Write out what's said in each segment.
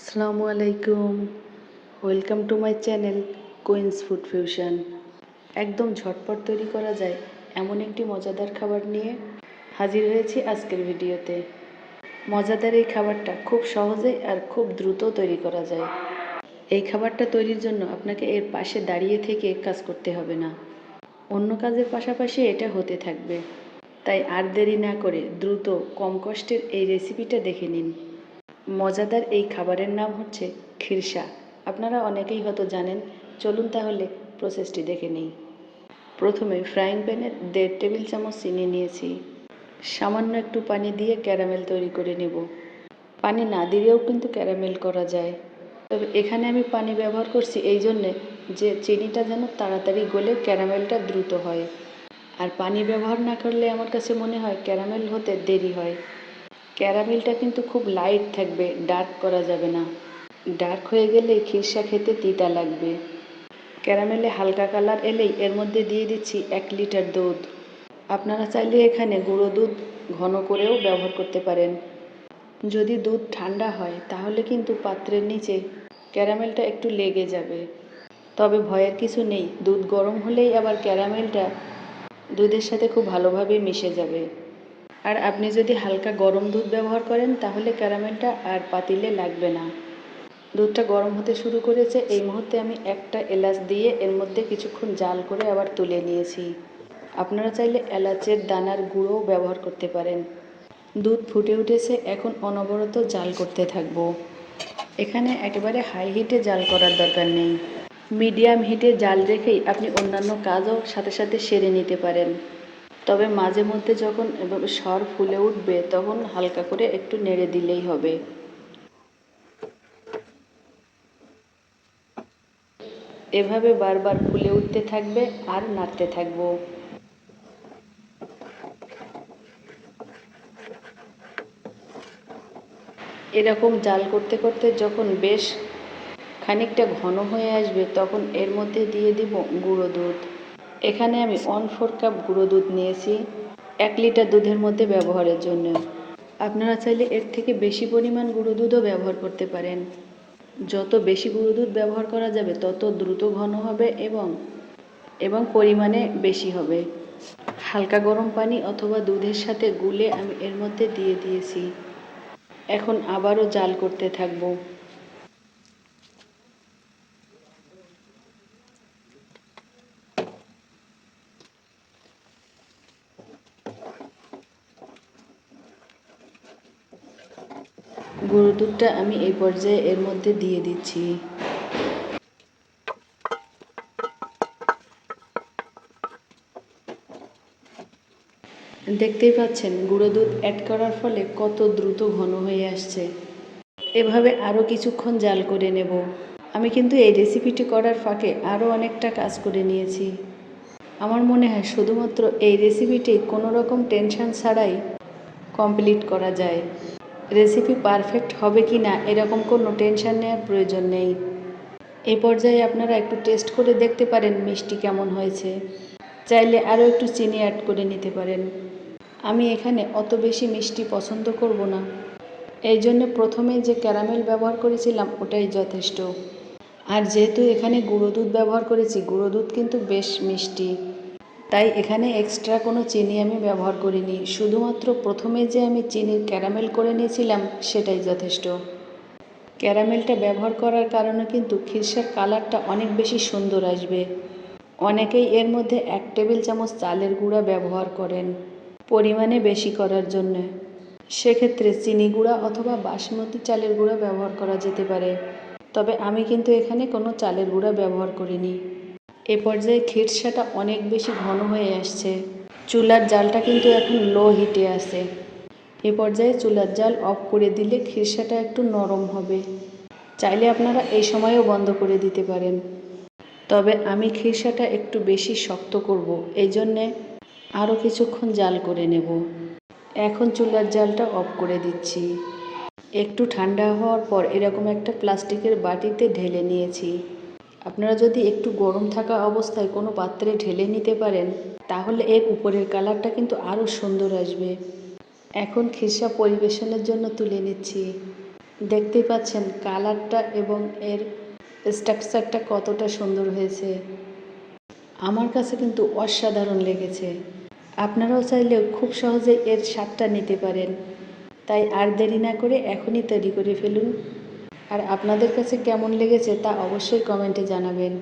আসসালামু আলাইকুম। Welcome to my channel queens food fusion. একদম ঝটপট তৈরি করা যায় এমন একটি মজাদার খাবার নিয়ে হাজির হয়েছি আজকের ভিডিওতে। মজাদার এই খাবারটা খুব সহজে আর খুব দ্রুত তৈরি করা যায়। এই খাবারটা তৈরির জন্য আপনাকে এর পাশে দাঁড়িয়ে থেকে কাজ করতে হবে না, অন্য কাজের পাশাপাশি এটা হতে থাকবে। তাই আর দেরি না করে দ্রুত কম কষ্টের এই রেসিপিটা দেখে নিন। মজাদার এই খাবারের নাম হচ্ছে খিরসা। আপনারা অনেকেই হয়তো জানেন। চলুন তাহলে প্রসেসটি দেখে নিই। প্রথমে ফ্রাইং প্যানে 1.5 টেবিল চামচ চিনি নিয়েছি। সামান্য একটু পানি দিয়ে ক্যারামেল তৈরি করে নেব। পানি না দিলেও কিন্তু ক্যারামেল করা যায়, তবে এখানে আমি পানি ব্যবহার করছি এই জন্যে যে চিনিটা যেন তাড়াতাড়ি গলে ক্যারামেলটা দ্রুত হয়। আর পানি ব্যবহার না করলে আমার কাছে মনে হয় ক্যারামেল হতে দেরি হয়। ক্যারামেলটা কিন্তু খুব লাইট থাকবে, ডার্ক করা যাবে না। ডার্ক হয়ে গেলে খিরসা খেতে তিতা লাগবে। ক্যারামেলে হালকা কালার এলেই এর মধ্যে দিয়ে দিচ্ছি 1 লিটার দুধ। আপনারা চাইলে এখানে গুঁড়ো দুধ ঘন করেও ব্যবহার করতে পারেন। যদি দুধ ঠান্ডা হয় তাহলে কিন্তু পাত্রের নিচে ক্যারামেলটা একটু লেগে যাবে, তবে ভয়ের কিছু নেই। দুধ গরম হলেই আবার ক্যারামেলটা দুধের সাথে খুব ভালোভাবে মিশে যাবে। আর আপনি যদি হালকা গরম দুধ ব্যবহার করেন তাহলে ক্যারামেলটা আর পাতিলে লাগবে না। দুধটা গরম হতে শুরু করেছে, এই মুহূর্তে আমি একটা এলাচ দিয়ে এর মধ্যে কিছুক্ষণ জাল করে আবার তুলে নিয়েছি। আপনারা চাইলে এলাচের দানার গুঁড়োও ব্যবহার করতে পারেন। দুধ ফুটে উঠেছে, এখন অনবরত জাল করতে থাকবো। এখানে একেবারে হাই হিটে জাল করার দরকার নেই, মিডিয়াম হিটে জাল রেখেই আপনি অন্যান্য কাজও সাথে সাথে সেরে নিতে পারেন। তবে মাঝে মধ্যে যখন এভাবে সর ফুলে উঠবে তখন হালকা করে একটু নেড়ে দিলেই হবে। এভাবে বারবার ফুলে উঠতে থাকবে আর নাড়তে থাকবো। এরকম জাল করতে করতে যখন বেশ খানিকটা ঘন হয়ে আসবে তখন এর মধ্যে দিয়ে দিব গুঁড়ো দুধ। এখানে আমি 1/4 কাপ গুঁড়ো দুধ নিয়েছি 1 লিটার দুধের মধ্যে ব্যবহারের জন্য। আপনারা চাইলে এর থেকে বেশি পরিমাণ গুঁড়ো দুধও ব্যবহার করতে পারেন। যত বেশি গুঁড়ো দুধ ব্যবহার করা যাবে তত দ্রুত ঘন হবে এবং পরিমাণে বেশি হবে। হালকা গরম পানি অথবা দুধের সাথে গুলে আমি এর মধ্যে দিয়ে দিয়েছি। এখন আবারও জাল করতে থাকবো। গুঁড়ো দুধটা আমি এই পর্যায়ে এর মধ্যে দিয়ে দিচ্ছি। দেখতেই পাচ্ছেন গুঁড়ো দুধ অ্যাড করার ফলে কত দ্রুত ঘন হয়ে আসছে। এভাবে আরও কিছুক্ষণ জাল করে নেব। আমি কিন্তু এই রেসিপিটি করার ফাঁকে আরও অনেকটা কাজ করে নিয়েছি। আমার মনে হয় শুধুমাত্র এই রেসিপিটি কোনো রকম টেনশন ছাড়াই কমপ্লিট করা যায়। রেসিপি পারফেক্ট হবে কি না এরকম কোনো টেনশন নেওয়ার প্রয়োজন নেই। এই পর্যায়ে আপনারা একটু টেস্ট করে দেখতে পারেন মিষ্টি কেমন হয়েছে। চাইলে আরও একটু চিনি অ্যাড করে নিতে পারেন। আমি এখানে অত বেশি মিষ্টি পছন্দ করব না, এই জন্য প্রথমে যে ক্যারামেল ব্যবহার করেছিলাম ওটাই যথেষ্ট। আর যেহেতু এখানে গুঁড়ো দুধ ব্যবহার করেছি, গুঁড়ো দুধ কিন্তু বেশ মিষ্টি, তাই এখানে এক্সট্রা কোনো চিনি আমি ব্যবহার করিনি। শুধুমাত্র প্রথমে যে আমি চিনির ক্যারামেল করে নিয়েছিলাম সেটাই যথেষ্ট। ক্যারামেলটা ব্যবহার করার কারণে কিন্তু খিরসার কালারটা অনেক বেশি সুন্দর আসবে। অনেকেই এর মধ্যে 1 টেবিল চামচ চালের গুঁড়া ব্যবহার করেন পরিমাণে বেশি করার জন্য। সেক্ষেত্রে চিনি গুঁড়া অথবা বাসমতি চালের গুঁড়া ব্যবহার করা যেতে পারে, তবে আমি কিন্তু এখানে কোনো চালের গুঁড়া ব্যবহার করিনি। এ পর্যায়ে খিরসাটা অনেক বেশি ঘন হয়ে আসছে। চুলার জালটা কিন্তু এখন লো হিটে আছে। এ পর্যায়ে চুলার জাল অফ করে দিলে খিরসাটা একটু নরম হবে। চাইলে আপনারা এই সময়েও বন্ধ করে দিতে পারেন, তবে আমি খিরসাটা একটু বেশি শক্ত করব, এই জন্যে আরও কিছুক্ষণ জাল করে নেব। এখন চুলার জালটা অফ করে দিচ্ছি। একটু ঠান্ডা হওয়ার পর এরকম একটা প্লাস্টিকের বাটিতে ঢেলে নিয়েছি। আপনারা যদি একটু গরম থাকা অবস্থায় কোনো পাত্রে ঢেলে নিতে পারেন তাহলে এর উপরের কালারটা কিন্তু আরও সুন্দর আসবে। এখন খিরসা পরিবেশনের জন্য তুলে নিচ্ছি। দেখতেই পাচ্ছেন কালারটা এবং এর স্ট্রাকচারটা কতটা সুন্দর হয়েছে। আমার কাছে কিন্তু অসাধারণ লেগেছে। আপনারাও চাইলে খুব সহজে এর স্বাদটা নিতে পারেন। তাই আর দেরি না করে এখনই তৈরি করে ফেলুন। আর আপনাদের কাছে কেমন লেগেছে তা অবশ্যই কমেন্টে জানাবেন।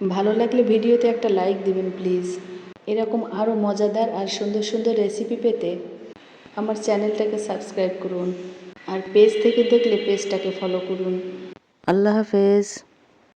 ভালো লাগলে ভিডিওতে একটা লাইক দিবেন প্লিজ। এরকম আরও মজাদার আর সুন্দর সুন্দর রেসিপি পেতে আমার চ্যানেলটাকে সাবস্ক্রাইব করুন। আর পেজ থেকে দেখলে পেজটাকে ফলো করুন। আল্লাহ হাফেজ।